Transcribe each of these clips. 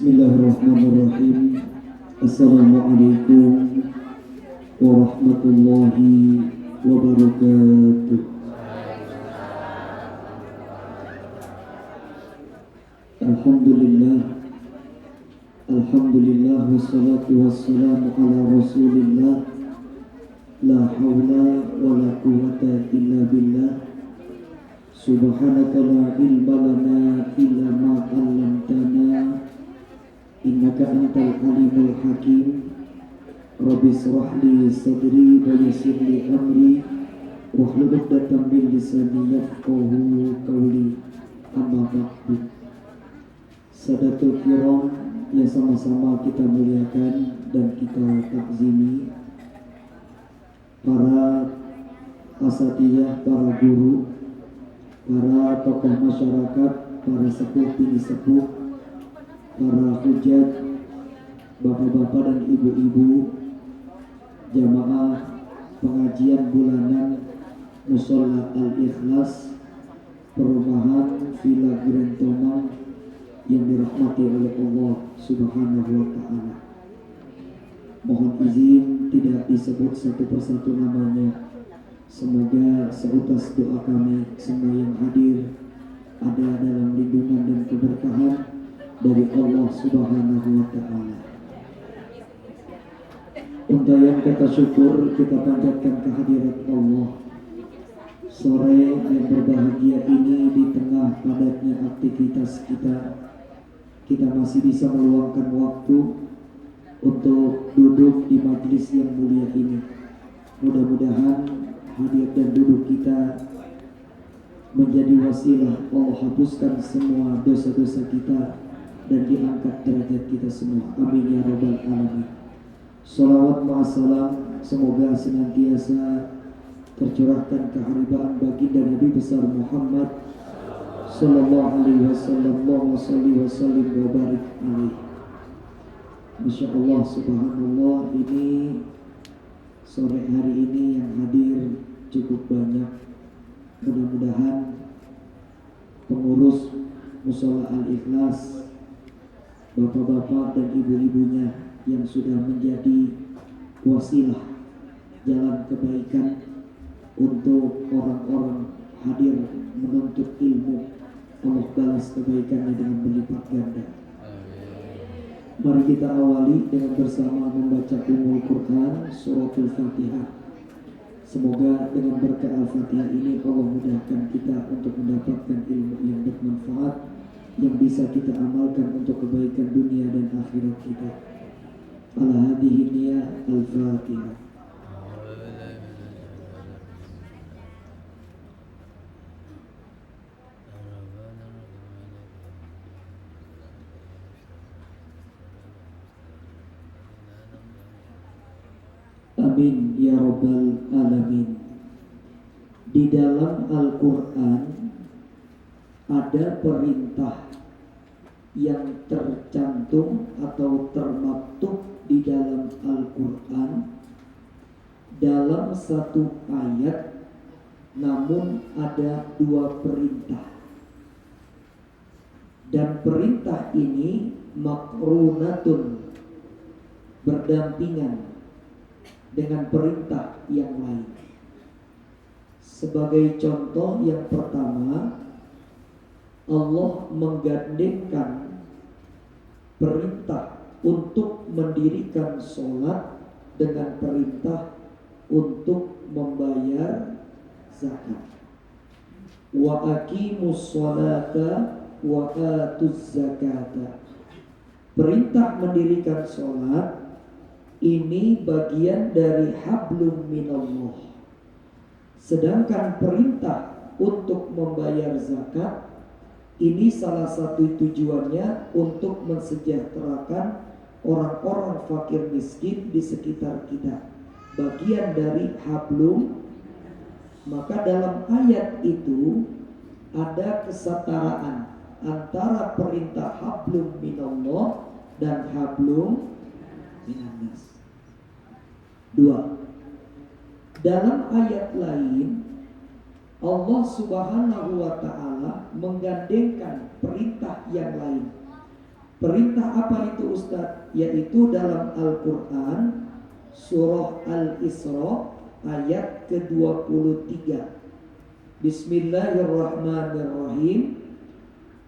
Bismillahirrahmanirrahim. Assalamualaikum warahmatullahi wabarakatuh. Alhamdulillah. Alhamdulillah wassalatu wassalamu ala Rasulillah. La haula wala quwwata illa billah. Subhanaka la ilma lana illa ma 'allamtana. Innaka antal alimul hakim. Rabbi shrah li sadri wa yassir li amri wahlul 'uqdatam min lisani yafqahu qawli. Amma ba'du. Sadatul kiram yang sama-sama kita muliakan dan kita takzimi, para asatiyah, para guru, para tokoh masyarakat, para sepuh bini sepuh, para hujat, bapak-bapak dan ibu-ibu, jamaah pengajian bulanan Mushola Al-Ikhlas, perumahan Villa Grand Tomang yang dirahmati oleh Allah Subhanahu wa Ta'ala. Mohon izin tidak disebut satu persatu namanya. Semoga seutas doa kami semua yang hadir ada dalam lindungan dan keberkahan dari Allah Subhanahu wa Ta'ala. Untayan kata syukur kita panjatkan kehadirat Allah. Sore yang berbahagia ini, di tengah padatnya aktivitas kita masih bisa meluangkan waktu untuk duduk di majelis yang mulia ini. Mudah-mudahan hadir dan duduk kita menjadi wasilah Allah hapuskan semua dosa-dosa kita dan diangkat derajat kita semua. Amin ya rabbal alamin. Salawat ma'assalam semoga senantiasa tercurahkan keharibaan baginda Nabi besar Muhammad sallallahu alaihi wasallam. Allahumma shalli wa sallim wa barik alaihi. Masya Allah, subhanallah, ini sore hari ini yang hadir cukup banyak. Mudah-mudahan pengurus Mushola Al-Ikhlas, bapak-bapak dan ibu-ibunya yang sudah menjadi wasilah jalan kebaikan untuk orang-orang hadir menuntut ilmu, Allah balas kebaikannya dengan berlipat ganda. Mari kita awali dengan bersama membaca Ummul Quran Suratul Fatihah. Semoga dengan berkah Al-Fatihah ini Allah mudahkan kita untuk mendapatkan ilmu yang bermanfaat, yang bisa kita amalkan untuk kebaikan dunia dan akhirat kita. Ala hadhihi niyah Al-Fatihah. Amin ya rabbal alamin. Di dalam Al-Quran ada perintah yang tercantum atau termaktub di dalam Al-Quran dalam satu ayat, namun ada dua perintah, dan perintah ini makrunatun, berdampingan dengan perintah yang lain. Sebagai contoh yang pertama, Allah menggandengkan perintah untuk mendirikan sholat dengan perintah untuk membayar zakat. Wa aqimus sholata wa atuz zakata. Perintah mendirikan sholat ini bagian dari hablum minallah. Sedangkan perintah untuk membayar zakat ini salah satu tujuannya untuk mensejahterakan orang-orang fakir miskin di sekitar kita. Bagian dari hablum. Maka dalam ayat itu ada kesetaraan antara perintah hablum minallah dan hablum minannas. Dua. Dalam ayat lain Allah Subhanahu wa Ta'ala menggandengkan perintah yang lain. Perintah apa itu Ustaz? Yaitu dalam Al-Quran surah Al-Isra ayat ke-23. Bismillahirrahmanirrahim.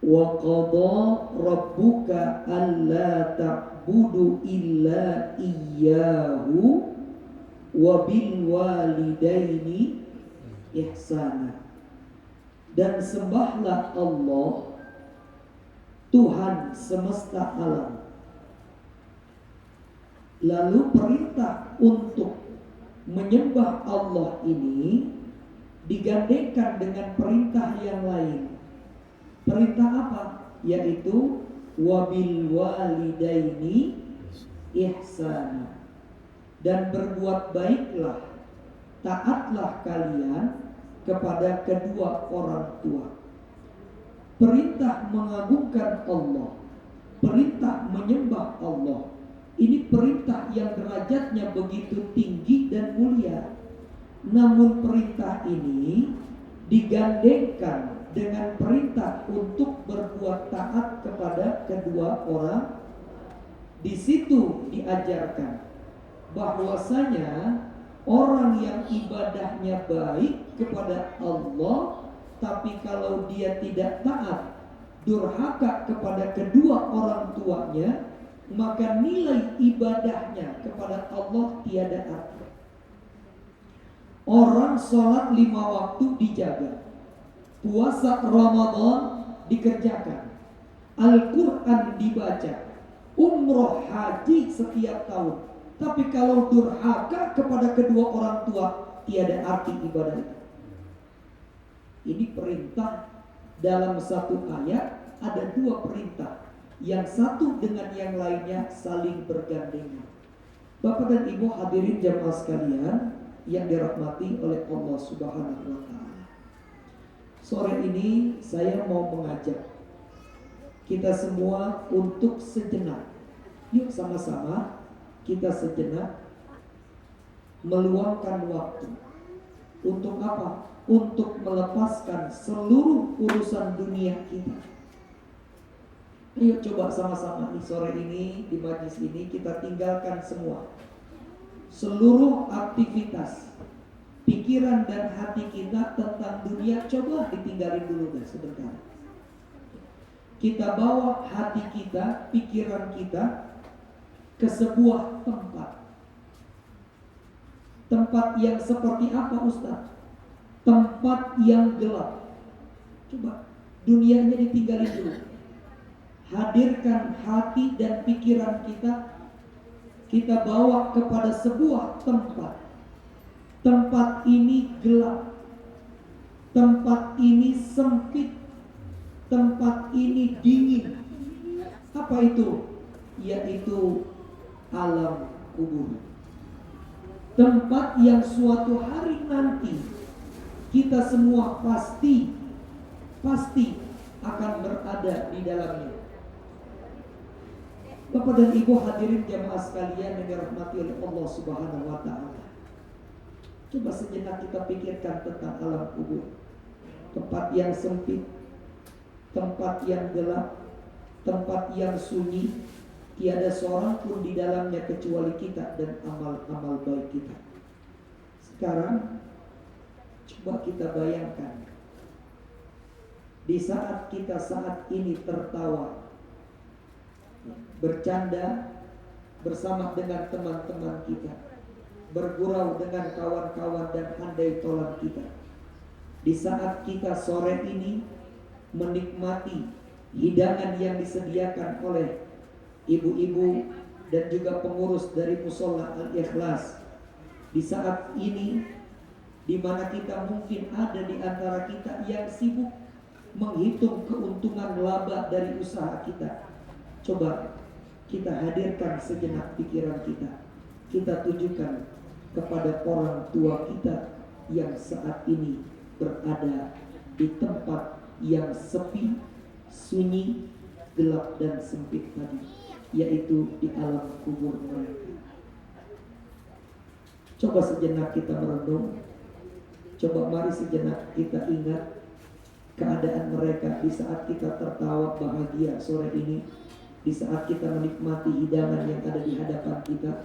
Wa qadha rabbuka alla ta'budu illa iyyahu wa bil walidaini ihsana. Dan sembahlah Allah Tuhan semesta alam. Lalu perintah untuk menyembah Allah ini digandengkan dengan perintah yang lain. Perintah apa? Yaitu wabil walidaini ihsana. Dan berbuat baiklah, taatlah kalian kepada kedua orang tua. Perintah mengagungkan Allah, perintah menyembah Allah, ini perintah yang derajatnya begitu tinggi dan mulia. Namun perintah ini digandengkan dengan perintah untuk berbuat taat kepada kedua orang. Di situ diajarkan bahwasanya orang yang ibadahnya baik kepada Allah, tapi kalau dia tidak taat, durhaka kepada kedua orang tuanya, maka nilai ibadahnya kepada Allah tiada arti. Orang sholat 5 waktu dijaga, puasa Ramadan dikerjakan, Al-Quran dibaca, umroh haji setiap tahun, tapi kalau durhaka kepada kedua orang tua, tiada arti ibadah itu. Ini perintah dalam satu ayat, ada 2 perintah, yang satu dengan yang lainnya saling bergandengan. Bapak dan Ibu hadirin jamaah sekalian yang dirahmati oleh Allah Subhanahu wa taala. Sore ini saya mau mengajak kita semua untuk sejenak. Yuk sama-sama kita sejenak meluangkan waktu. Untuk apa? Untuk melepaskan seluruh urusan dunia kita. Ayo coba sama-sama nih sore ini di majlis ini kita tinggalkan semua. Seluruh aktivitas, pikiran dan hati kita tentang dunia coba ditinggalin dulu deh sebentar. Kita bawa hati kita, pikiran kita ke sebuah tempat. Tempat yang seperti apa Ustaz? Tempat yang gelap. Coba dunianya ditinggalin dulu. Hadirkan hati dan pikiran kita, kita bawa kepada sebuah tempat. Tempat ini gelap, tempat ini sempit, tempat ini dingin. Apa itu? Yaitu alam kubur. Tempat yang suatu hari nanti kita semua pasti akan berada di dalamnya. Bapak dan Ibu hadirin jamaah sekalian yang dirahmati oleh Allah Subhanahu wa taala. Coba sejenak kita pikirkan tentang alam kubur. Tempat yang sempit, tempat yang gelap, tempat yang sunyi, tiada seorang pun di dalamnya kecuali kita dan amal-amal baik kita. Sekarang coba kita bayangkan, di saat kita saat ini tertawa, bercanda bersama dengan teman-teman kita, bergurau dengan kawan-kawan dan handai tolan kita. Di saat kita sore ini menikmati hidangan yang disediakan oleh ibu-ibu dan juga pengurus dari Mushola Al-Ikhlas. Di saat ini di mana kita mungkin ada di antara kita yang sibuk menghitung keuntungan laba dari usaha kita. Coba kita hadirkan sejenak pikiran kita. Kita tujukan kepada orang tua kita yang saat ini berada di tempat yang sepi, sunyi, gelap dan sempit tadi, yaitu di alam kubur mereka. Coba sejenak kita merenung. Coba mari sejenak kita ingat keadaan mereka di saat kita tertawa bahagia sore ini. Di saat kita menikmati hidangan yang ada di hadapan kita,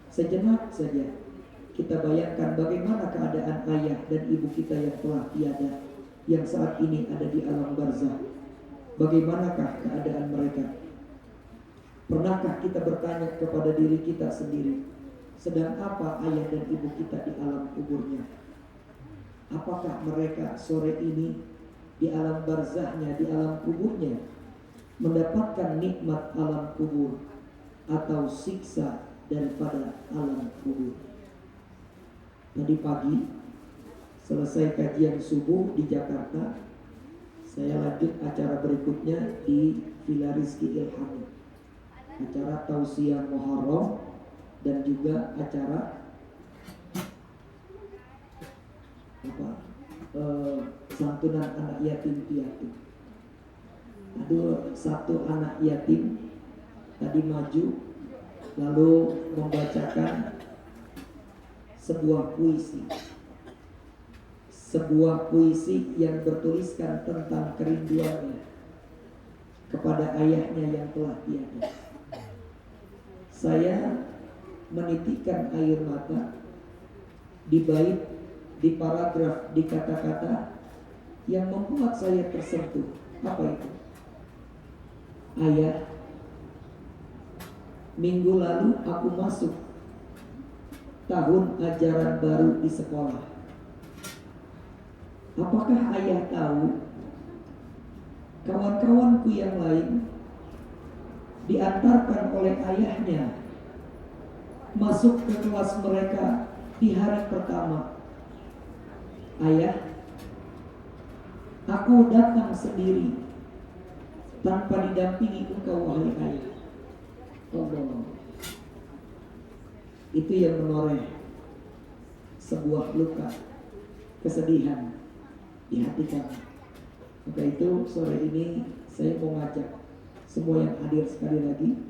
sejenak saja kita bayangkan bagaimana keadaan ayah dan ibu kita yang telah tiada, yang saat ini ada di alam barzah. Bagaimanakah keadaan mereka? Pernahkah kita bertanya kepada diri kita sendiri, sedang apa ayah dan ibu kita di alam kuburnya? Apakah mereka sore ini di alam barzahnya, di alam kuburnya, mendapatkan nikmat alam kubur atau siksa daripada alam kubur? Tadi pagi selesai kajian subuh di Jakarta, saya lanjut acara berikutnya di Villa Rizky Ilham, acara tausiah Muharram dan juga acara santunan anak yatim piatu. Ada satu anak yatim tadi maju lalu membacakan sebuah puisi yang bertuliskan tentang kerinduannya kepada ayahnya yang telah tiada. Saya menitikkan air mata di bait, di paragraf, di kata-kata yang membuat saya tersentuh. Apa itu? Ayah, minggu lalu aku masuk tahun ajaran baru di sekolah. Apakah ayah tahu kawan-kawanku yang lain diantarkan oleh ayahnya masuk ke kelas mereka di hari pertama? Ayah, aku datang sendiri tanpa didampingi engkau wahai ayah. Allah. Itu yang menoreh sebuah luka, kesedihan di hati kami. Maka itu sore ini saya mau ngajak semua yang hadir sekali lagi,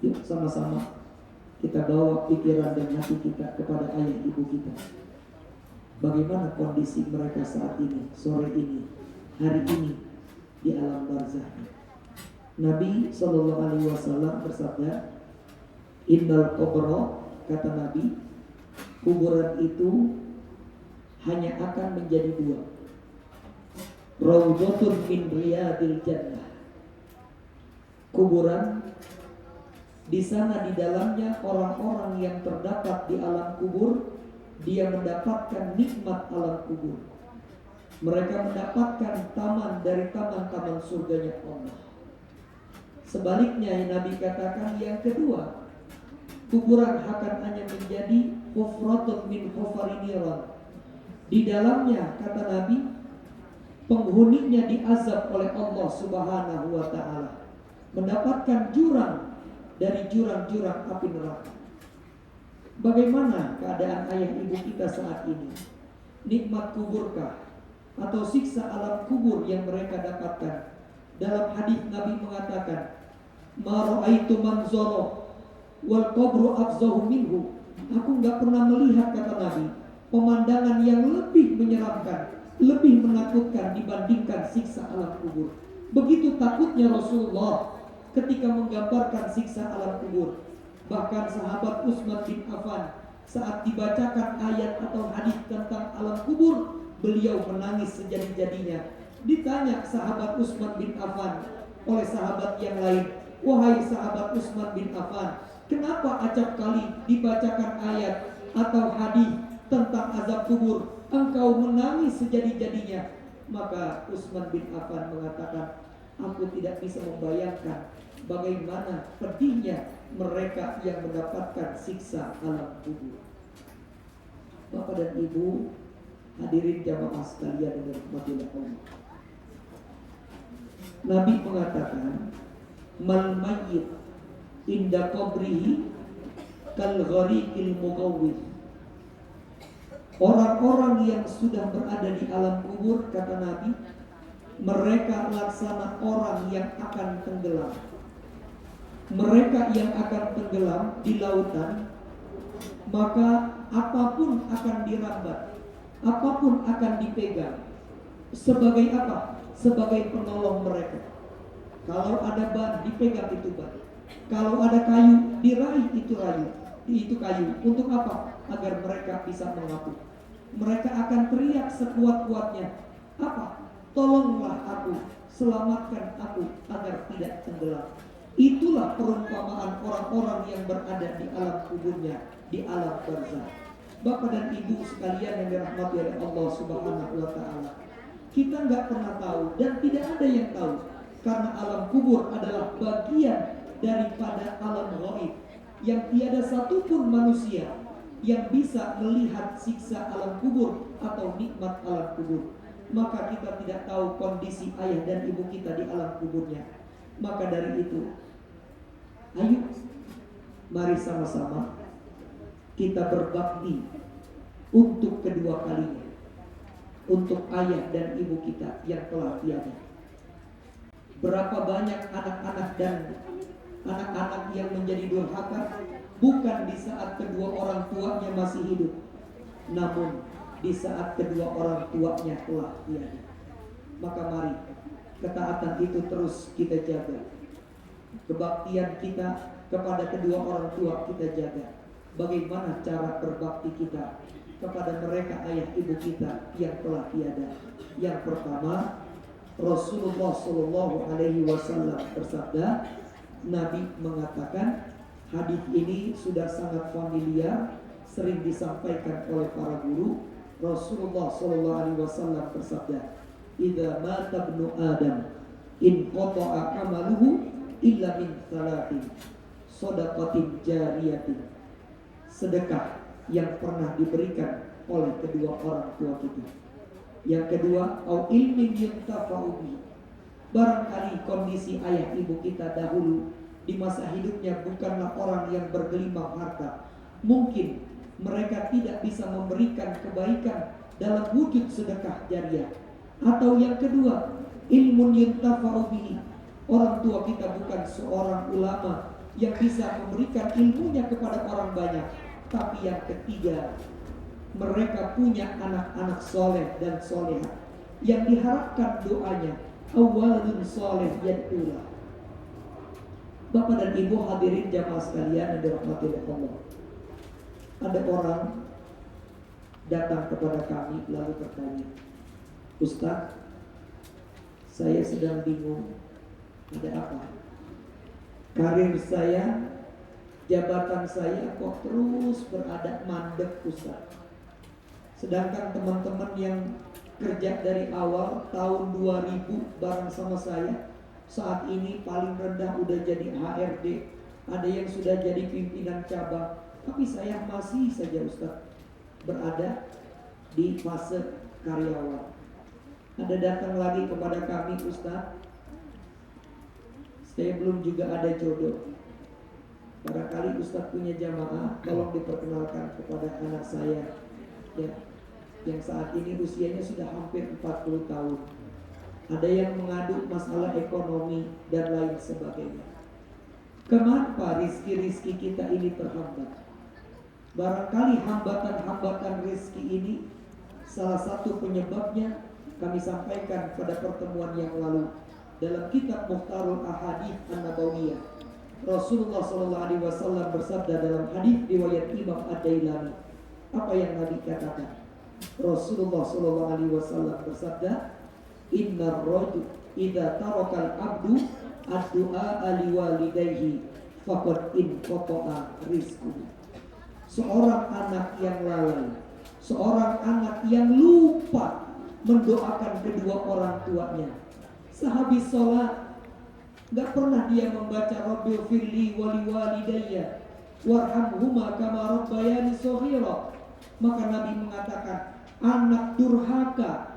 yuk sama-sama kita bawa pikiran dan hati kita kepada ayah ibu kita. Bagaimana kondisi mereka saat ini, sore ini, hari ini di alam barzah. Nabi SAW bersabda, Innal qabra, kata Nabi, kuburan itu hanya akan menjadi dua. Raudhatun min riyadil jannah. Kuburan, di sana di dalamnya orang-orang yang terdapat di alam kubur, dia mendapatkan nikmat alam kubur. Mereka mendapatkan taman dari taman-taman surganya Allah. Sebaliknya Nabi katakan yang kedua, kuburan akan hanya menjadi hufratun min hufariniran. Di dalamnya, kata Nabi, penghuninya diazab oleh Allah Subhanahu wa ta'ala, mendapatkan jurang dari jurang-jurang api neraka. Bagaimana keadaan ayah ibu kita saat ini? Nikmat kuburkah atau siksa alam kubur yang mereka dapatkan? Dalam hadis Nabi mengatakan, ma ra'aitu manzara wal qabru afzahu minhu. Aku enggak pernah melihat, kata Nabi, pemandangan yang lebih menyeramkan, lebih menakutkan dibandingkan siksa alam kubur. Begitu takutnya Rasulullah ketika menggambarkan siksa alam kubur. Bahkan sahabat Utsman bin Affan saat dibacakan ayat atau hadis tentang alam kubur, beliau menangis sejadi-jadinya. Ditanya sahabat Utsman bin Affan oleh sahabat yang lain, wahai sahabat Utsman bin Affan, kenapa acap kali dibacakan ayat atau hadis tentang azab kubur engkau menangis sejadi-jadinya? Maka Utsman bin Affan mengatakan, aku tidak bisa membayangkan bagaimana pedihnya mereka yang mendapatkan siksa alam kubur. Bapak dan Ibu, hadirin jamaah sekalian yang dirahmati Allah. Nabi mengatakan, mal mayyit inda qabrihi kal ghariqil mughawwith. Orang-orang yang sudah berada di alam kubur, kata Nabi, mereka laksana orang yang akan tenggelam. Mereka yang akan tenggelam di lautan, maka apapun akan dirambat, apapun akan dipegang. Sebagai apa? Sebagai penolong mereka. Kalau ada ban, dipegang itu ban. Kalau ada kayu, diraih itu kayu. Untuk apa? Agar mereka bisa mengaku. Mereka akan teriak sekuat-kuatnya. Apa? Tolonglah aku, selamatkan aku agar tidak tenggelam. Itulah perumpamaan orang-orang yang berada di alam kuburnya, di alam barzakh. Bapak dan Ibu sekalian yang dirahmati oleh Allah Subhanahu wa taala. Kita nggak pernah tahu dan tidak ada yang tahu, karena alam kubur adalah bagian daripada alam ghaib yang tiada satupun manusia yang bisa melihat siksa alam kubur atau nikmat alam kubur. Maka kita tidak tahu kondisi ayah dan ibu kita di alam kuburnya. Maka dari itu, ayo mari sama-sama kita berbakti untuk kedua kalinya, untuk ayah dan ibu kita yang telah tiada. Berapa banyak anak-anak yang menjadi durhaka bukan di saat kedua orang tuanya masih hidup, namun di saat kedua orang tuanya telah tiada. Maka mari ketaatan itu terus kita jaga. Kebaktian kita kepada kedua orang tua kita jaga. Bagaimana cara berbakti kita kepada mereka ayah ibu kita yang telah tiada? Yang pertama, Rasulullah Shallallahu Alaihi Wasallam bersabda, Nabi mengatakan, hadis ini sudah sangat familiar, sering disampaikan oleh para guru. Rasulullah Shallallahu Alaihi Wasallam bersabda, "Idza mata ibnu Adam, in qata'a amaluhu illa min thalathin, shadaqatin jariyatin." Sedekah yang pernah diberikan oleh kedua orang tua kita. Yang kedua, au ilmin yuntafa'u bihi. Barangkali kondisi ayah ibu kita dahulu di masa hidupnya bukanlah orang yang bergelimang harta. Mungkin mereka tidak bisa memberikan kebaikan dalam wujud sedekah jariah. Atau yang kedua, ilmun yuntafa'u bihi. Orang tua kita bukan seorang ulama yang bisa memberikan ilmunya kepada orang banyak. Tapi yang ketiga, mereka punya anak-anak soleh dan solehah yang diharapkan doanya awalun soleh yad'ulah. Bapak dan Ibu hadirin jamaah sekalian yang dirahmati oleh Allah. Ada orang datang kepada kami lalu bertanya, Ustaz, saya sedang bingung, ada apa? Karir saya, jabatan saya kok terus berada mandek, Ustaz. Sedangkan teman-teman yang kerja dari awal tahun 2000 bareng sama saya, saat ini paling rendah udah jadi HRD, ada yang sudah jadi pimpinan cabang. Tapi saya masih saja Ustaz berada di fase karyawan. Ada datang lagi kepada kami, Ustaz, saya belum juga ada jodoh. Barangkali Ustaz punya jamaah, tolong diperkenalkan kepada anak saya ya, yang saat ini usianya sudah hampir 40 tahun. Ada yang mengadu masalah ekonomi dan lain sebagainya. Kenapa rizki-rizki kita ini terhambat? Barangkali hambatan-hambatan rizki ini salah satu penyebabnya kami sampaikan pada pertemuan yang lalu dalam kitab Mukhtarul Ahadits An-Nabawiyah. Rasulullah SAW bersabda dalam hadis riwayat Imam Ad-Dailami. Apa yang Nabi katakan? Rasulullah SAW bersabda, Innar rajul idza tarakal abdu ad-du'a liwalidayhi faqad inqata'a rizquhu. Seorang anak yang lalai, seorang anak yang lupa mendoakan kedua orang tuanya, sehabis sholat gak pernah dia membaca Rabbil firli wali walidayya warhamhuma kama rabbayani shaghira. Maka Nabi mengatakan, anak durhaka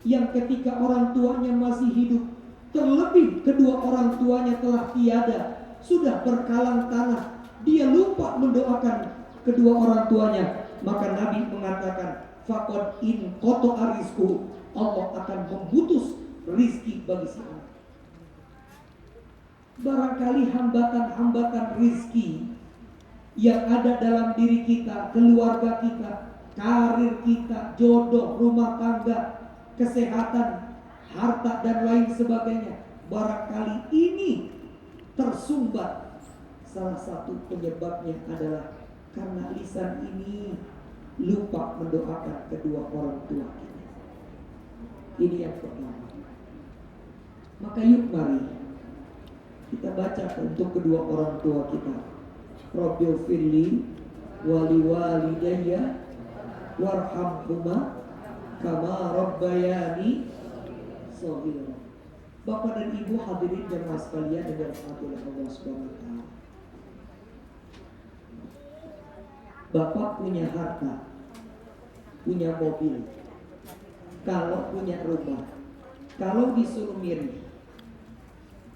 yang ketika orang tuanya masih hidup, terlebih kedua orang tuanya telah tiada, sudah berkalang tanah, dia lupa mendoakan kedua orang tuanya, maka Nabi mengatakan, faqad in qata'a rizquhu, Allah akan memutus rizki bagi si anak. Barangkali hambatan-hambatan rizki yang ada dalam diri kita, keluarga kita, karir kita, jodoh, rumah tangga, kesehatan, harta dan lain sebagainya, Barangkali ini tersumbat. Salah satu penyebabnya adalah karena lisan ini lupa mendoakan kedua orang tua kita. Ini yang pertama. Maka yuk mari kita baca untuk kedua orang tua kita. Rabbil firli wali walidayya warhamhuma kama rabbayani shaghira. Bapak dan Ibu hadirin jemaah sekalian yang dirahmati oleh Allah Subhanahu wa taala. Bapak punya harta, punya mobil, kalau punya rumah, kalau disuruh milih,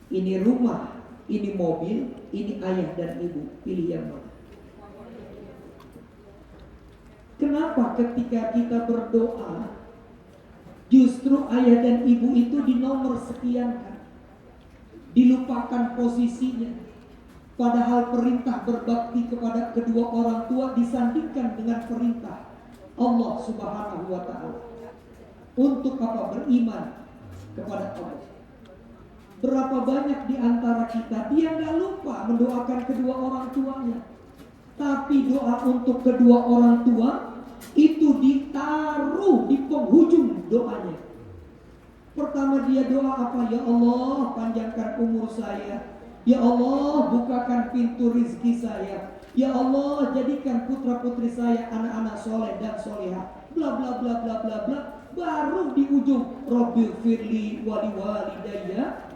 ini rumah, ini mobil, ini ayah dan ibu, pilih yang mana? Kenapa ketika kita berdoa justru ayah dan ibu itu di nomor sekian kan? Dilupakan posisinya. Padahal perintah berbakti kepada kedua orang tua disandingkan dengan perintah Allah Subhanahu wa taala. Untuk apa? Beriman kepada Allah. Berapa banyak di antara kita dia nggak lupa mendoakan kedua orang tuanya, tapi doa untuk kedua orang tua itu ditaruh di penghujung doanya. Pertama dia doa apa? Ya Allah, panjangkan umur saya. Ya Allah, bukakan pintu rizki saya. Ya Allah, jadikan putra putri saya anak-anak soleh dan solehah. Bla bla bla bla bla bla. Baru di ujung Rabbil firli wali walidayya.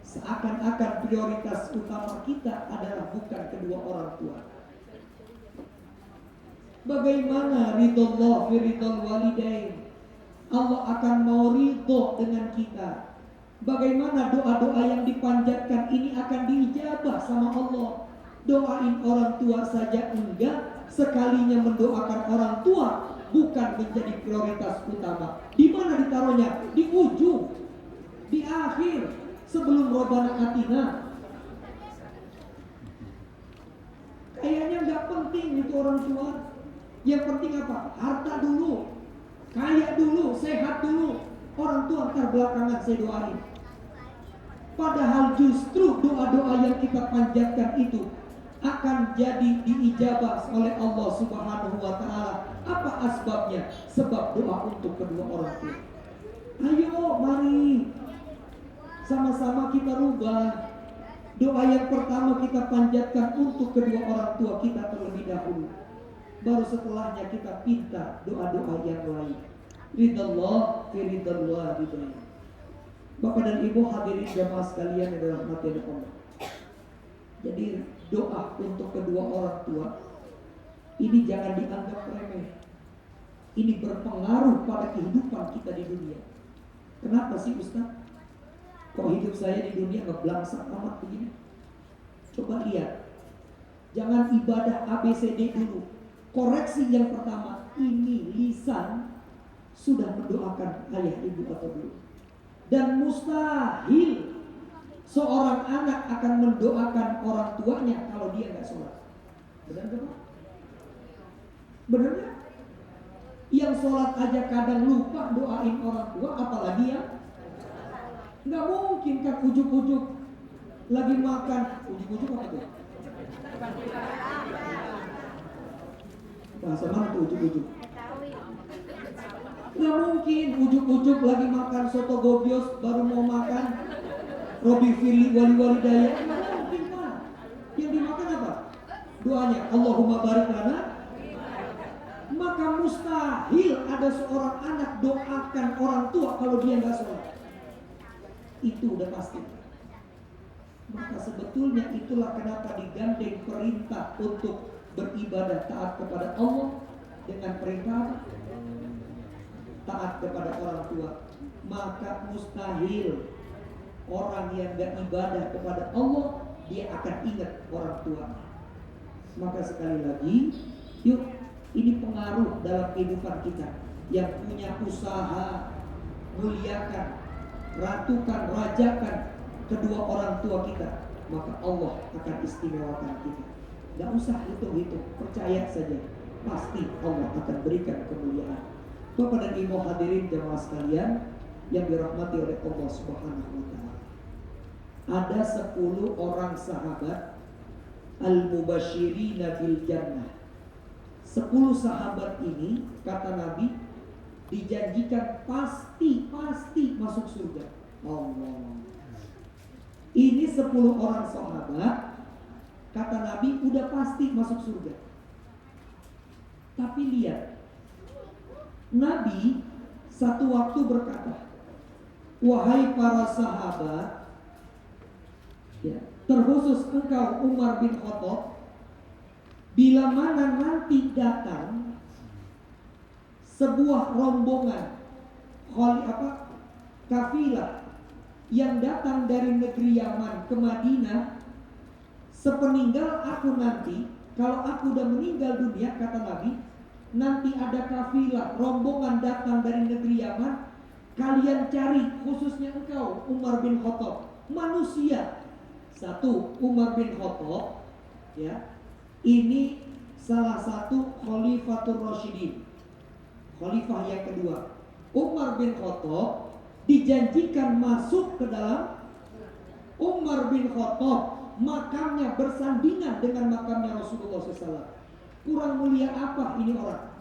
Seakan-akan prioritas utama kita adalah bukan kedua orang tua. Bagaimana ridhollah fi ridhol walidain? Allah akan mau ridho dengan kita. Bagaimana doa-doa yang dipanjatkan ini akan diijabah sama Allah. Doain orang tua saja enggak, sekalinya mendoakan orang tua bukan menjadi prioritas utama. Di mana ditaruhnya? Di ujung, di akhir, sebelum Rabbana Atina. Kayaknya nggak penting itu orang tua. Yang penting apa? Harta dulu, kaya dulu, sehat dulu. Orang tua ntar belakangan saya doain. Padahal justru doa-doa yang kita panjatkan itu akan jadi diijabah oleh Allah Subhanahu wa taala. Apa asbabnya? Sebab doa untuk kedua orang tua. Ayo mari sama-sama kita rubah. Doa yang pertama kita panjatkan untuk kedua orang tua kita terlebih dahulu. Baru setelahnya kita pinta doa-doa yang lain. Ridallah fi ridallah ridallah. Bapak dan Ibu hadirin jamaah sekalian yang dirahmati Allah. Jadi doa untuk kedua orang tua ini jangan dianggap remeh. Ini berpengaruh pada kehidupan kita di dunia. Kenapa sih Ustaz? Kok hidup saya di dunia ngeblangsang amat begini? Coba lihat. Jangan ibadah ABCD dulu. Koreksi yang pertama, ini lisan sudah mendoakan ayah ibu atau belum? Dan mustahil seorang anak akan mendoakan orang tuanya kalau dia nggak sholat. Benar nggak Pak? Benar nggak? Yang sholat aja kadang lupa doain orang tua, apalagi yang nggak mungkin kan ujuk-ujuk lagi makan. Ujuk-ujuk apa tuh? Bahasa mana tuh ujuk-ujuk? Nggak mungkin ujuk-ujuk lagi makan soto gobios baru mau makan Robi Fili wali walidayah. Nggak mungkin Pak. Yang dimakan apa? Doanya Allahumma barik lana. Maka mustahil ada seorang anak doakan orang tua kalau dia nggak sholat. Itu udah pasti. Maka sebetulnya itulah kenapa digandeng perintah untuk beribadah taat kepada Allah dengan perintah taat kepada orang tua. Maka mustahil orang yang gak ibadah kepada Allah dia akan ingat orang tua. Maka sekali lagi, yuk, ini pengaruh dalam kehidupan kita. Yang punya usaha, muliakan, ratukan, rajakan kedua orang tua kita, maka Allah akan istimewakan kita. Gak usah hitung-hitung, percaya saja, pasti Allah akan berikan kemuliaan. Bapak dan Ibu hadirin jemaah sekalian, yang dirahmati oleh Allah Subhanahu wa taala. Ada 10 orang sahabat al-mubasyirina bil jannah. 10 sahabat ini kata Nabi dijanjikan pasti masuk surga. Allah. Ini 10 orang sahabat kata Nabi udah pasti masuk surga. Tapi lihat, Nabi satu waktu berkata, wahai para sahabat, ya, terkhusus engkau Umar bin Khattab, bila mana nanti datang sebuah rombongan kafilah yang datang dari negeri Yaman ke Madinah, sepeninggal aku nanti, kalau aku udah meninggal dunia, kata Nabi, nanti ada kafilah rombongan datang dari negeri Yaman, kalian cari, khususnya engkau Umar bin Khattab, manusia. Satu, Umar bin Khattab, ya, ini salah satu Khalifatul Rasyidin, khalifah yang kedua. Umar bin Khattab dijanjikan masuk ke dalam Umar bin Khattab, makamnya bersandingan dengan makamnya Rasulullah SAW. Kurang mulia apa ini orang?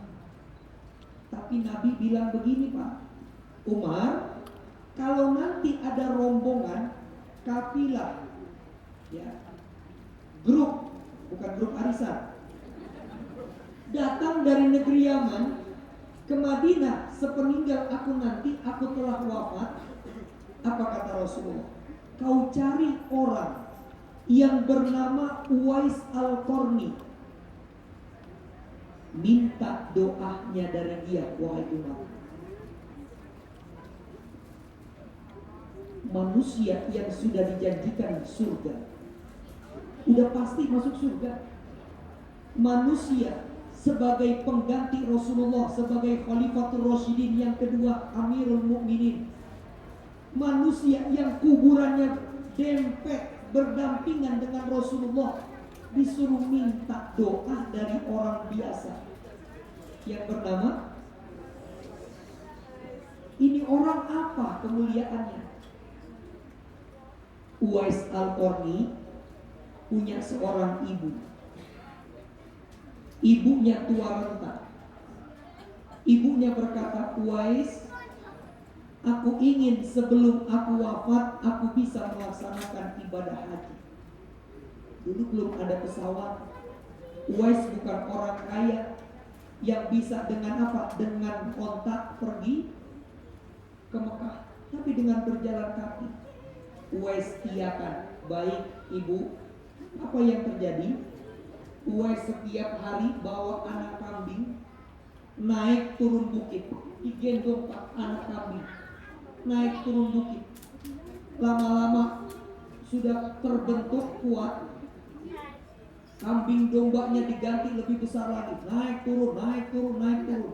Tapi Nabi bilang begini, Pak Umar, kalau nanti ada rombongan kafilah, ya, grup, bukan grup arisan, datang dari negeri Yaman ke Madinah, sepeninggal aku nanti, aku telah wafat, apa kata Rasulullah? Kau cari orang yang bernama Uwais Al-Qarni, minta doanya dari dia, wahai Umar. Manusia yang sudah dijanjikan surga, udah pasti masuk surga. Manusia sebagai pengganti Rasulullah, sebagai Khalifatul Rasyidin yang kedua, Amirul Mukminin. Manusia yang kuburannya dempet berdampingan dengan Rasulullah, disuruh minta doa dari orang biasa yang bernama, ini orang apa kemuliaannya? Uwais Al-Qarni punya seorang ibu. Ibunya tua renta. Ibunya berkata, Uwais, aku ingin sebelum aku wafat, aku bisa melaksanakan ibadah haji. Dulu belum ada pesawat. Uwais bukan orang kaya yang bisa dengan apa? Dengan kontak pergi ke Mekah, tapi dengan berjalan kaki. Uwais iakan, baik ibu. Apa yang terjadi? Uwais setiap hari bawa anak kambing, naik turun bukit, digendong anak kambing, naik turun bukit. Lama-lama sudah terbentuk kuat, kambing dombanya diganti lebih besar lagi, naik turun, naik turun, naik turun.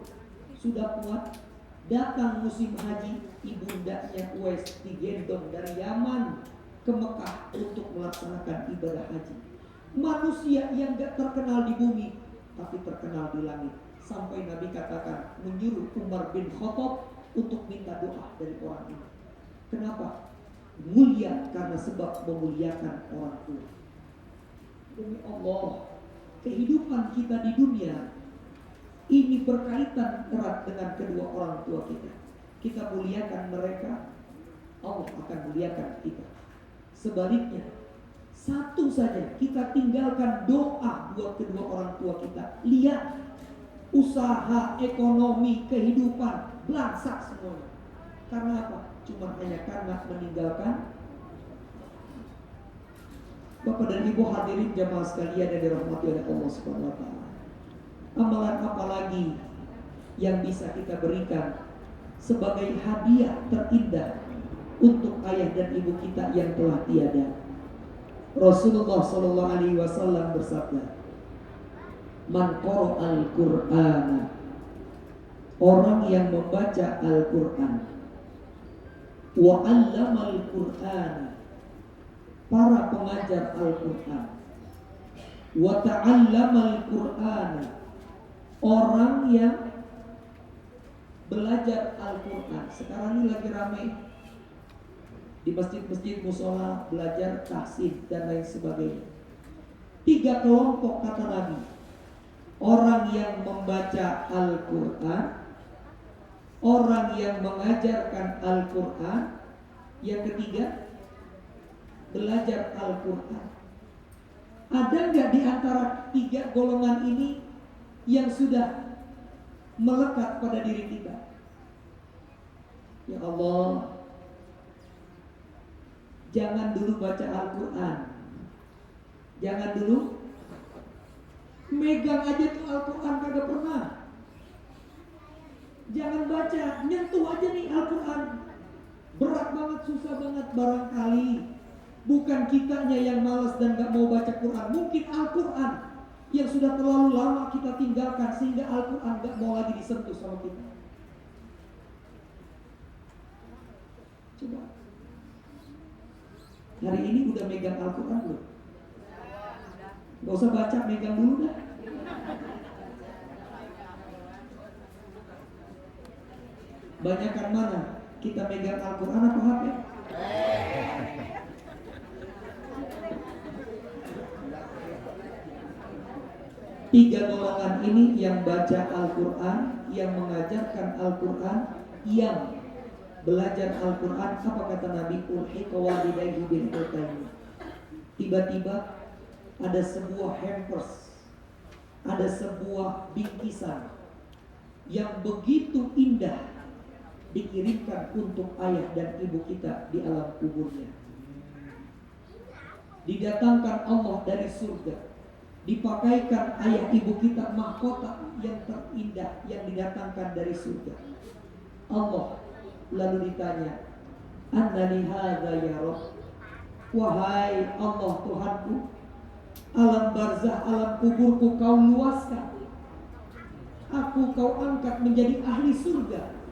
Sudah kuat, datang musim haji, ibundanya Uwais digendong dari Yaman ke Mekah untuk melaksanakan ibadah haji. Manusia yang gak terkenal di bumi, tapi terkenal di langit. Sampai Nabi katakan, menyuruh Umar bin Khattab untuk minta doa dari orang ini. Kenapa? Mulia karena sebab memuliakan orang tua. Demi Allah, kehidupan kita di dunia ini berkaitan erat dengan kedua orang tua kita. Kita muliakan mereka, Allah akan muliakan kita. Sebaliknya, satu saja kita tinggalkan doa buat kedua orang tua kita, lihat usaha, ekonomi, kehidupan belangsak semuanya. Karena apa? Cuma hanya karena meninggalkan. Bapak dan Ibu hadirin jamaah sekalian yang dirahmati oleh Allah Subhanahu wa taala. Amalan apa lagi yang bisa kita berikan sebagai hadiah terindah untuk ayah dan ibu kita yang telah tiada? Rasulullah sallallahu alaihi wasallam bersabda, "Man qara'al Qur'ana," orang yang membaca Al-Qur'an, "wa 'allamal Qur'ana," para pengajar Al-Qur'an, "wa ta'allamal Qur'ana," orang yang belajar Al-Quran. Sekarang ini lagi ramai di masjid-masjid musola belajar tahsin dan lain sebagainya. 3 kelompok kata Nabi. Orang yang membaca Al-Quran, orang yang mengajarkan Al-Quran, yang ketiga belajar Al-Quran. Ada nggak di antara 3 golongan ini yang sudah melekat pada diri kita? Ya Allah, jangan dulu baca Al-Quran, jangan dulu megang aja tuh Al-Quran kagak pernah. Jangan baca, nyentuh aja nih Al-Quran. Berat banget, susah banget. Barangkali bukan kitanya yang malas dan gak mau baca Quran, mungkin Al-Quran yang sudah terlalu lama kita tinggalkan sehingga Al-Quran gak mau lagi disentuh sama kita. Coba hari ini udah megang Al-Quran belum? Gak usah baca, megang dulu dah. Banyakan mana? Kita megang Al-Quran atau HP? Tiga golongan ini yang baca Al-Quran, yang mengajarkan Al-Quran, yang belajar Al-Quran. Apa kata Nabi? Ulhiqa walidayhi bil hutaini. Tiba-tiba ada sebuah hampers, ada sebuah bingkisan yang begitu indah dikirimkan untuk ayah dan ibu kita di alam kuburnya. Didatangkan Allah dari surga, dipakaikan ayah ibu kita mahkota yang terindah yang didatangkan dari surga. Allah lalu ditanya, "Anna li hadza ya Rabb?" Wahai Allah Tuhanku, alam barzah, alam kuburku kau luaskan. Aku kau angkat menjadi ahli surga.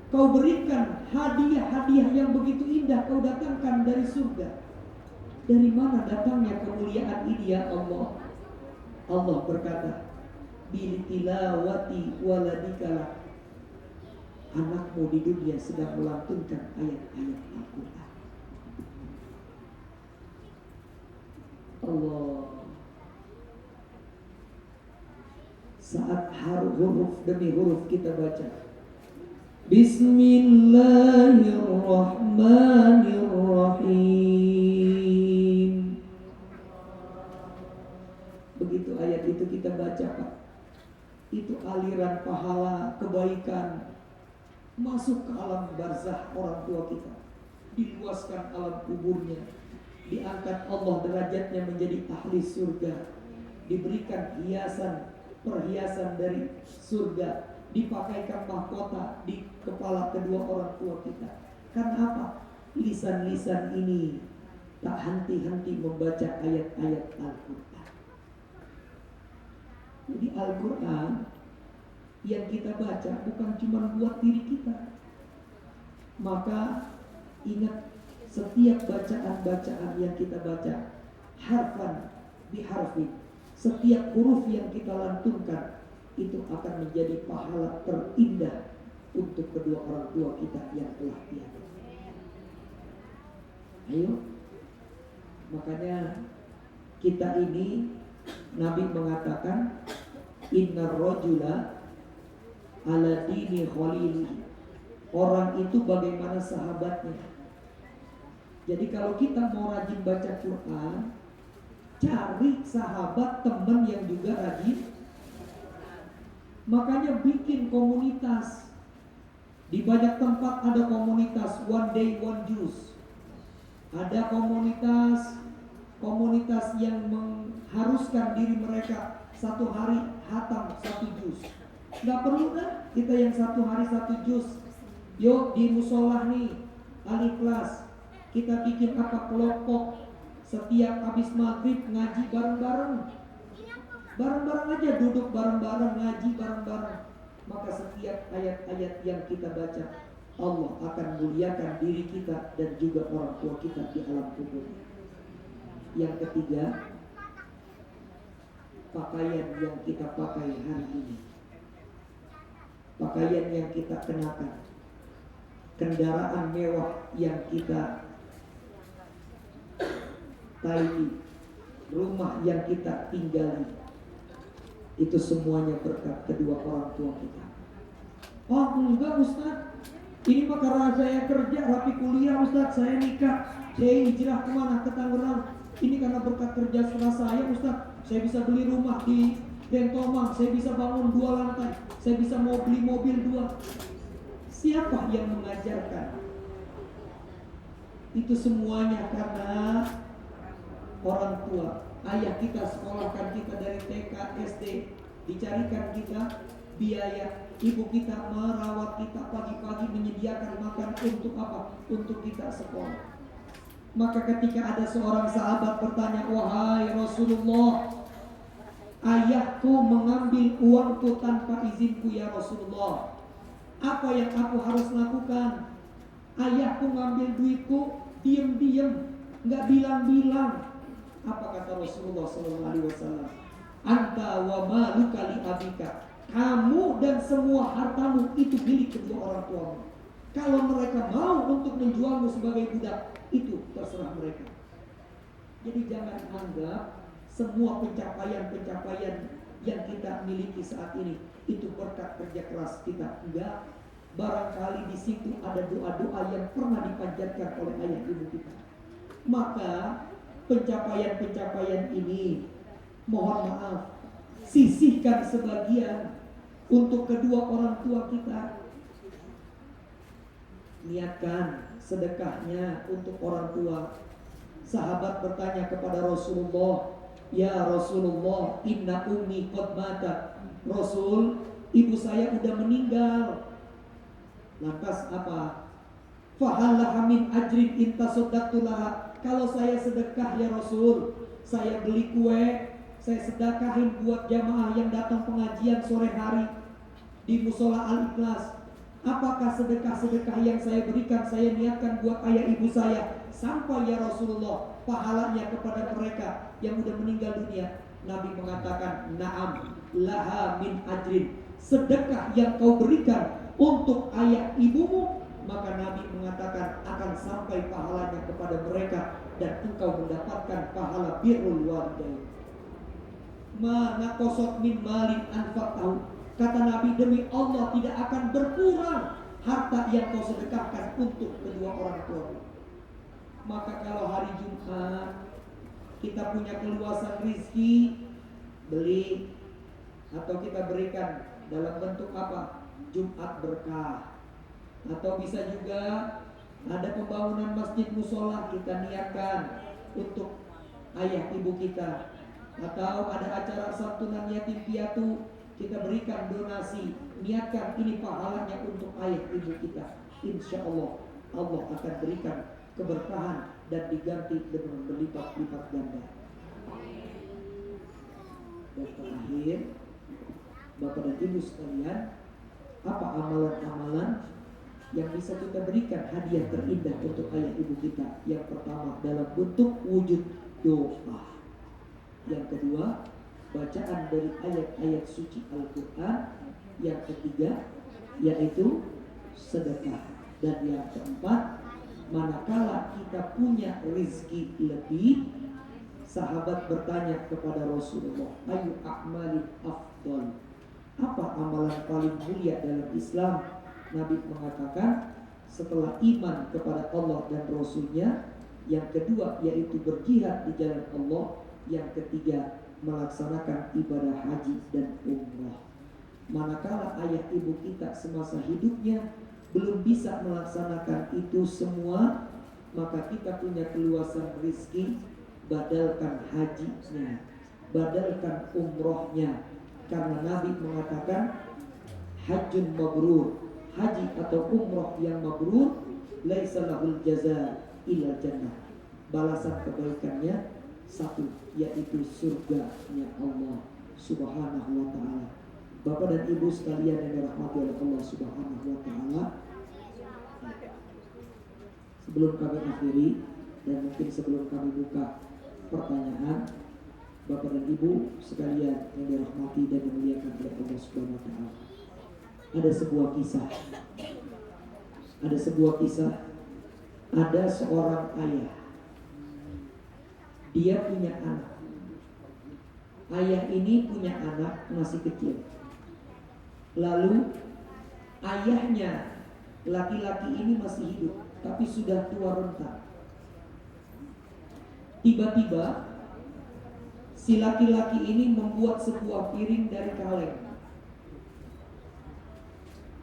Kau berikan hadiah-hadiah yang begitu indah, kau datangkan dari surga. Dari mana datangnya kemuliaan ini ya Allah? Allah berkata, bil tilawati waladikala. Anakmu di dunia sedang melantunkan ayat-ayat Al-Quran. Allah. Saat huruf demi huruf kita baca, Bismillahirrahmanirrahim. Begitu ayat itu kita baca, Pak, itu aliran pahala kebaikan masuk ke alam barzah orang tua kita, diluaskan alam kuburnya, diangkat Allah derajatnya menjadi ahli surga, diberikan perhiasan dari surga, dipakaikan mahkota di kepala kedua orang tua kita. Karena apa? Lisan-lisan ini tak henti-henti membaca ayat-ayat Al-Quran. Jadi Al-Quran yang kita baca bukan cuma buat diri kita. Maka ingat, setiap bacaan-bacaan yang kita baca, harfan biharfin, setiap huruf yang kita lantunkan itu akan menjadi pahala terindah untuk kedua orang tua kita yang telah tiada. Ayo, makanya kita ini, Nabi mengatakan, innar rajula ala dini khalili. Orang itu bagaimana sahabatnya. Jadi kalau kita mau rajin baca Quran, cari sahabat, teman yang juga rajin. Makanya bikin komunitas. Di banyak tempat ada komunitas one day one juice. Ada komunitas yang mengharuskan diri mereka satu hari hatam 1 juz. Gak perlu dah kita yang 1 hari 1 juz. Yuk di musolah nih, Al-Ikhlas, kita bikin apa, kelompok. Setiap habis maghrib ngaji bareng-bareng. Bareng-bareng aja, duduk bareng-bareng, ngaji bareng-bareng. Maka setiap ayat-ayat yang kita baca, Allah akan muliakan diri kita dan juga orang tua kita di alam kubur. Yang ketiga, pakaian yang kita pakai hari ini. pakaian yang kita kenakan, kendaraan mewah yang kita taiki, rumah yang kita tinggali, itu semuanya berkat kedua orang tua kita. Oh enggak Ustaz, ini mah karena saya kerja, rapi kuliah Ustaz, saya nikah, saya hijrah kemana, ke Tangerang. Ini karena berkat kerja keras saya Ustaz, saya bisa beli rumah di Dentomang, saya bisa bangun 2 lantai, saya bisa mau beli mobil 2. Siapa yang mengajarkan? Itu semuanya karena orang tua. Ayah kita sekolahkan kita dari TK, SD, dicarikan kita biaya. Ibu kita merawat kita pagi-pagi, menyediakan makan untuk apa? Untuk kita sekolah. Maka ketika ada seorang sahabat bertanya, wahai Rasulullah, ayahku mengambil uangku tanpa izinku ya Rasulullah, apa yang aku harus lakukan? Ayahku ngambil duitku diam-diam, nggak bilang-bilang. Apa kata Rasulullah SAW? Anta wa maluka li abika. Kamu dan semua hartamu itu milik kedua orang tuamu. Kalau mereka mau untuk menjualmu sebagai budak, itu terserah mereka. Jadi jangan anggap semua pencapaian-pencapaian yang kita miliki saat ini itu berkat kerja keras kita. Enggak. Barangkali di situ ada doa-doa yang pernah dipanjatkan oleh ayah ibu kita. Maka pencapaian-pencapaian ini, mohon maaf, sisihkan sebagian untuk kedua orang tua kita. Niatkan sedekahnya untuk orang tua. Sahabat bertanya kepada Rasulullah, ya Rasulullah, inna ummi qad matat. Rasul, ibu saya udah meninggal. Lantas apa? Fahallaha min ajrin in tasaddaqtu laha. Kalau saya sedekah ya Rasul, saya beli kue, saya sedekahin buat jamaah yang datang pengajian sore hari di Musola Al-Ikhlas. Apakah sedekah-sedekah yang saya berikan, saya niatkan buat ayah ibu saya, sampai ya Rasulullah pahalanya kepada mereka yang udah meninggal dunia? Nabi mengatakan, na'am laha min ajrin. Sedekah yang kau berikan untuk ayah ibumu, maka Nabi mengatakan akan sampai pahalanya kepada mereka dan engkau mendapatkan pahala birrul walidain. Mana kosot min malin anfaqtahu. Kata Nabi, demi Allah tidak akan berkurang harta yang kau sedekahkan untuk kedua orang tua. Maka kalau hari Jumat kita punya keluasan rizki, beli atau kita berikan dalam bentuk apa? Jumat berkah. Atau bisa juga ada pembangunan masjid musola, kita niatkan untuk ayah ibu kita. Atau ada acara santunan yatim piatu, kita berikan donasi, niatkan ini pahalanya untuk ayah ibu kita. Insya Allah, Allah akan berikan keberkahan dan diganti dengan berlipat-lipat ganda. Dan terakhir, Bapak dan Ibu sekalian, apa amalan-amalan yang bisa kita berikan hadiah terindah untuk ayah ibu kita? Yang pertama dalam bentuk wujud doa. Yang kedua, bacaan dari ayat-ayat suci Al-Quran. Yang ketiga, yaitu sedekah. Dan yang keempat, manakala kita punya rezeki lebih, sahabat bertanya kepada Rasulullah, ayu a'malin afdal, apa amalan paling mulia dalam Islam? Nabi mengatakan, setelah iman kepada Allah dan Rasulnya, yang kedua yaitu berjihad di jalan Allah, yang ketiga melaksanakan ibadah haji dan umrah. Manakala ayah ibu kita semasa hidupnya belum bisa melaksanakan itu semua, maka kita punya keluasan rezeki, badalkan hajinya, badalkan umrohnya. Karena Nabi mengatakan, hajjun mabrur, haji atau umroh yang mabrur, laisa lahul jaza illa jannah. Balasan kebaikannya satu, yaitu surganya Allah Subhanahu wa ta'ala. Bapak dan Ibu sekalian yang dirahmati oleh Allah Subhanahu wa ta'ala, sebelum kami akhiri dan mungkin sebelum kami buka pertanyaan, Bapak dan Ibu sekalian yang dirahmati dan dimuliakan oleh Allah Subhanahu wa ta'ala, Ada sebuah kisah. Ada sebuah kisah. Ada seorang ayah. Dia punya anak. Ayah ini punya anak masih kecil. Lalu ayahnya laki-laki ini masih hidup, tapi sudah tua renta. Tiba-tiba si laki-laki ini membuat sebuah piring dari kaleng.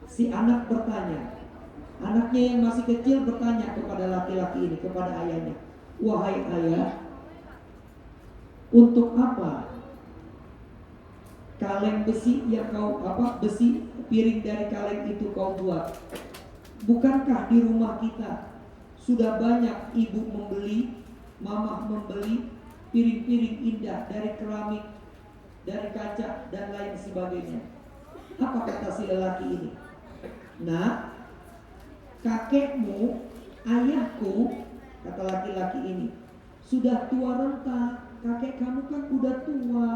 Si anak bertanya, anaknya yang masih kecil bertanya kepada laki-laki ini, kepada ayahnya, "Wahai ayah, untuk apa kaleng besi yang besi piring dari kaleng itu kau buat? Bukankah di rumah kita sudah banyak ibu membeli, mama membeli piring-piring indah dari keramik, dari kaca dan lain sebagainya?" Apa kata si lelaki ini? "Nah, kakekmu, ayahku," kata laki-laki ini, "sudah tua renta. Kakek kamu kan udah tua.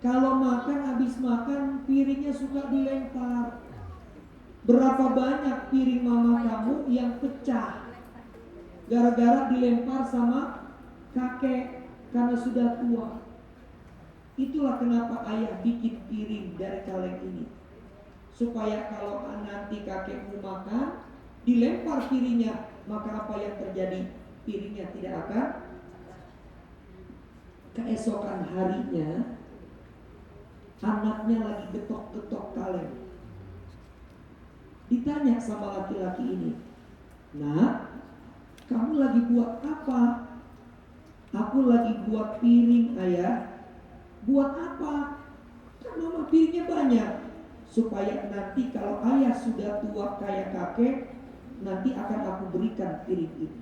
Kalau makan, habis makan piringnya suka dilempar. Berapa banyak piring mama kamu yang pecah gara-gara dilempar sama kakek karena sudah tua. Itulah kenapa ayah bikin piring dari kaleng ini, supaya kalau nanti kakekmu makan, dilempar piringnya, maka apa yang terjadi? Piringnya tidak akan." Keesokan harinya, anaknya lagi getok-getok kaleng. Ditanya sama laki-laki ini, "Nah, kamu lagi buat apa?" "Aku lagi buat piring, ayah." "Buat apa?" "Kan mama piringnya banyak, supaya nanti kalau ayah sudah tua kayak kakek, nanti akan aku berikan piring ini."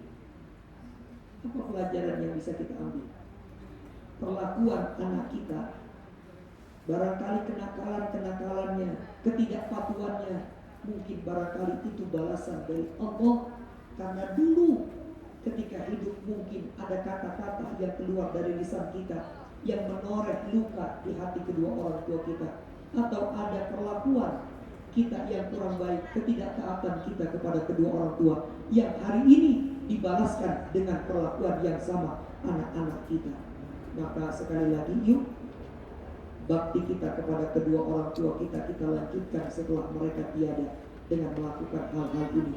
Apa pelajaran yang bisa kita ambil? Perlakuan anak kita, barangkali kenakalan-kenakalannya, ketidakpatuhannya, mungkin barangkali itu balasan dari Allah. Karena dulu ketika hidup mungkin ada kata-kata yang keluar dari lisan kita yang menoreh luka di hati kedua orang tua kita, atau ada perlakuan kita yang kurang baik, ketidaktaatan kita kepada kedua orang tua yang hari ini dibalaskan dengan perlakuan yang sama anak-anak kita. Maka sekali lagi, yuk, bakti kita kepada kedua orang tua kita lanjutkan setelah mereka tiada dengan melakukan hal-hal ini.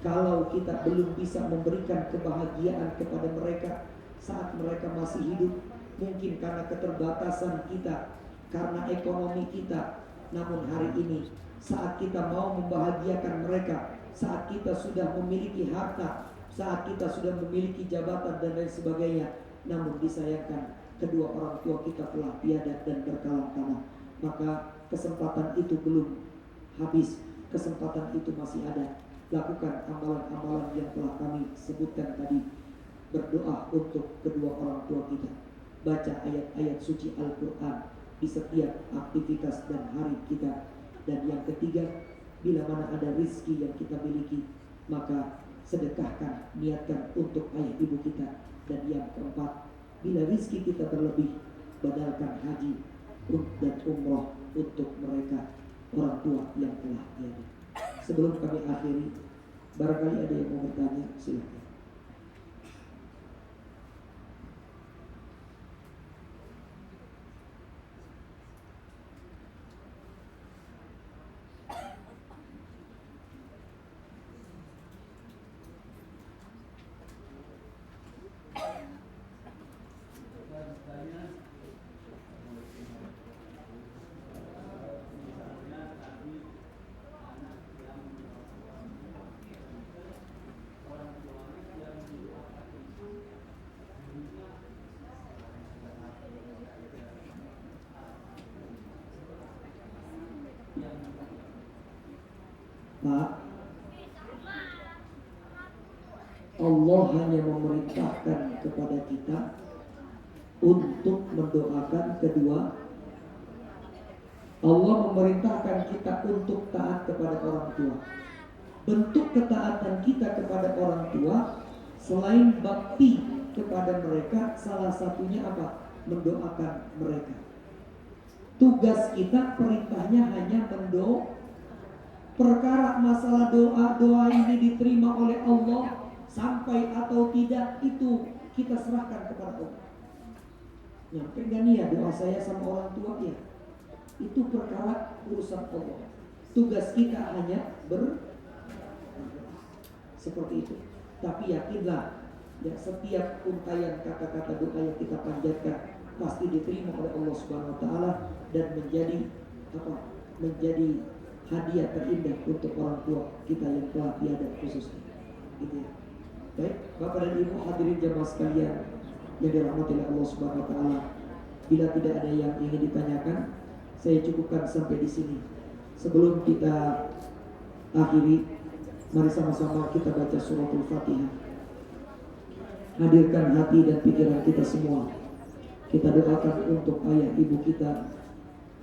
Kalau kita belum bisa memberikan kebahagiaan kepada mereka saat mereka masih hidup, mungkin karena keterbatasan kita, karena ekonomi kita, namun hari ini saat kita mau membahagiakan mereka, saat kita sudah memiliki harta, saat kita sudah memiliki jabatan dan lain sebagainya, namun disayangkan kedua orang tua kita telah tiada dan berkalang tanah, maka kesempatan itu belum habis, kesempatan itu masih ada. Lakukan amalan-amalan yang telah kami sebutkan tadi. Berdoa untuk kedua orang tua kita, baca ayat-ayat suci Al-Quran di setiap aktivitas dan hari kita. Dan yang ketiga, bila mana ada rizki yang kita miliki, maka sedekahkan, niatkan untuk ayah ibu kita. Dan yang keempat, bila rizki kita berlebih, badalkan haji dan umroh untuk mereka orang tua yang telah tiada. Sebelum kami akhiri, barangkali ada yang mau bertanya, silakan. Pak, Allah hanya memerintahkan kepada kita untuk mendoakan kedua. Allah memerintahkan kita untuk taat kepada orang tua. Bentuk ketaatan kita kepada orang tua selain bakti kepada mereka, salah satunya apa? Mendoakan mereka. Tugas kita, perintahnya hanya mendoakan. Perkara masalah doa ini diterima oleh Allah sampai atau tidak, itu kita serahkan kepada Allah. Nyampe gak nih ya doa saya sama orang tua ya, itu perkara urusan Allah. Tugas kita hanya seperti itu. Tapi yakinlah, ya, setiap untayan kata-kata doa yang kita panjatkan pasti diterima oleh Allah Subhanahu wa taala dan menjadi hadiah terindah untuk orang tua kita yang telah tiada khususnya. Gitu ya. Baik, Bapak dan Ibu hadirin jamaah sekalian yang dirahmati oleh Allah Subhanahu wa taala. Bila tidak ada yang ingin ditanyakan, saya cukupkan sampai di sini. Sebelum kita akhiri, mari sama-sama kita baca suratul Fatihah. Hadirkan hati dan pikiran kita semua. Kita doakan untuk ayah ibu kita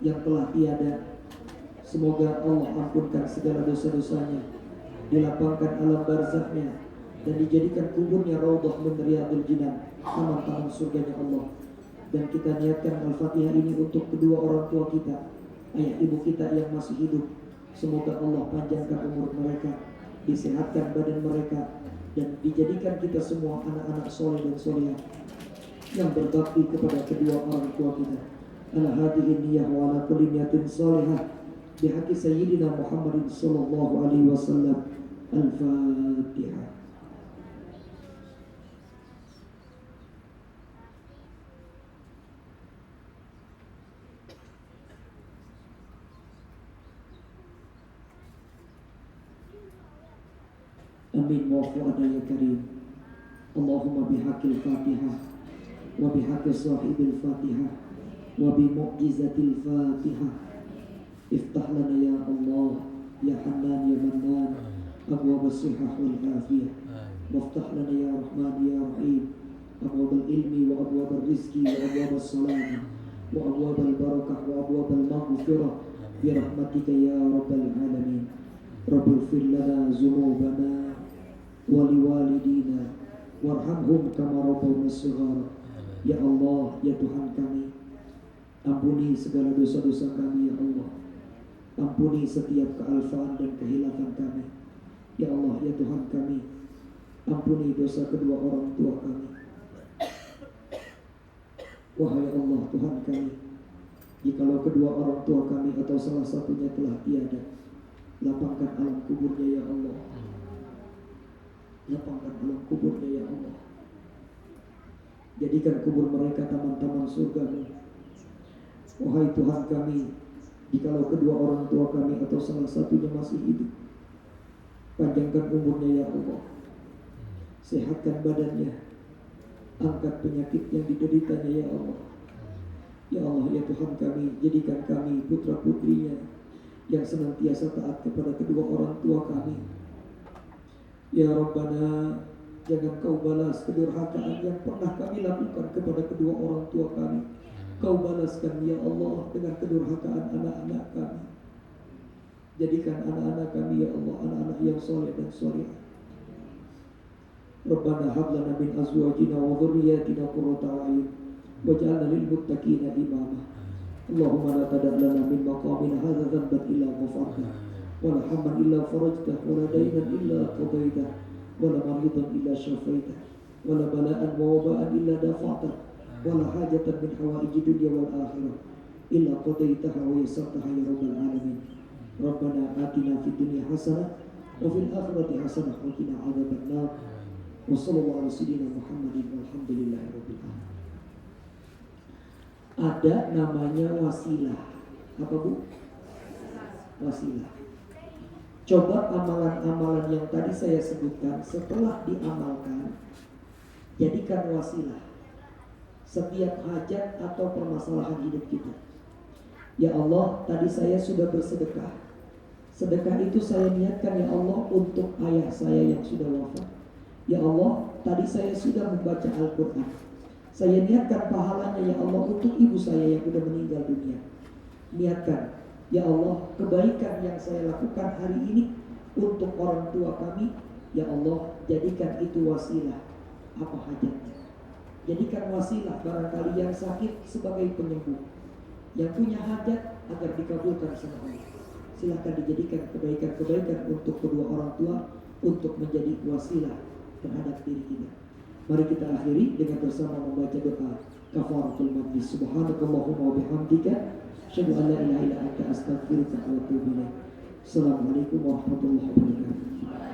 yang telah tiada. Semoga Allah ampunkan segala dosa-dosanya, dilapangkan alam barzahnya, dan dijadikan kuburnya raudhah min riyadil jinan, taman-taman surganya Allah. Dan kita niatkan Al-Fatihah ini untuk kedua orang tua kita, ayah ibu kita yang masih hidup. Semoga Allah panjangkan umur mereka, disehatkan badan mereka, dan dijadikan kita semua anak-anak soleh dan solehah yang berbakti kepada kedua orang tua kita. Ala hadhihi niyyah wa ala kulli niyatin salihah bihaqi sayyidina Muhammadin sallallahu alaihi wasallam. Al-Fatihah. Amin wa fu'ada ya karim. Allahumma bihaqqil Fatihah wa bihaqqi sahibil Fatihah wa bi mu'jizatil Fatihah iftah lana ya Allah ya Hannan ya Mannan abwaab as-sihah wal afiyah waftah lana ya Rahman ya Rahim abwaab al-ilmi wa abwaab al-rizqi wa abwaab as-salam wa abwaab al-barakah wa abwaab al-maghfirah bi rahmatika ya rabbal alamin. Rabbil fir lana zunubana wa liwalidina warhamhum kama rabbawna shighara. Ya Allah, ya Tuhan kami, ampuni segala dosa-dosa kami ya Allah. Ampuni setiap kealfaan dan kehilafan kami ya Allah, ya Tuhan kami. Ampuni dosa kedua orang tua kami. Wahai Allah, Tuhan kami, jikalau kedua orang tua kami atau salah satunya telah tiada, lapangkan alam kuburnya ya Allah. Lapangkan alam kuburnya ya Allah. Jadikan kubur mereka taman-taman surga-Mu. Wahai Tuhan kami, jikalau kedua orang tua kami atau salah satunya masih hidup, panjangkan umurnya ya Allah. Sehatkan badannya, angkat penyakit yang dideritanya ya Allah. Ya Allah, ya Tuhan kami, jadikan kami putra-putrinya yang senantiasa taat kepada kedua orang tua kami. Ya Rabbana, jangan Kau balas kedurhakaan yang pernah kami lakukan kepada kedua orang tua kami. Kau balaskan ya Allah dengan kedurhakaan anak-anak kami. Jadikan anak-anak kami ya Allah anak-anak yang soleh dan solehah. Rabbana hab lana min azwajina wa dhurriyyatina qurrata a'yun waj'alna lil muttaqina imama. Allahumma la tada' lana min maqamina hadza dhanban illa ghafarta wa la hamman illa farajta wa la daynan illa qadayta wa la maridan illa shafaita wa la bala'an wa waba'an illa dafa'ta wa la hajatan min hawaiji dunya wal akhirah illa qadaytaha wa yassartaha ya rabbal alamin. Rabbana atina fid dunya hasanah wa fil akhirati hasanah wa qina adzaban nar. Wa sallallahu ala sayyidina Muhammadin walhamdulillahi rabbil alamin. Ada namanya wasilah. Apa Bu? Wasilah. Coba amalan-amalan yang tadi saya sebutkan, setelah diamalkan, jadikan wasilah setiap hajat atau permasalahan hidup kita. Ya Allah, tadi saya sudah bersedekah. Sedekah itu saya niatkan ya Allah untuk ayah saya yang sudah wafat. Ya Allah, tadi saya sudah membaca Al-Quran. Saya niatkan pahalanya ya Allah untuk ibu saya yang sudah meninggal dunia. Niatkan ya Allah kebaikan yang saya lakukan hari ini untuk orang tua kami. Ya Allah, jadikan itu wasilah apa hajatnya. Jadikan wasilah barangkali yang sakit sebagai penyembuh, yang punya hajat agar dikabulkan sama Allah. Silahkan dijadikan kebaikan-kebaikan untuk kedua orang tua, untuk menjadi wasilah terhadap diri kita. Mari kita akhiri dengan bersama membaca doa kafaratul majlis. Subhanakallahumma wa bihamdika asyhadu an la ilaha illa anta astaghfiruka wa atubu ilaik. Assalamualaikum warahmatullahi wabarakatuh.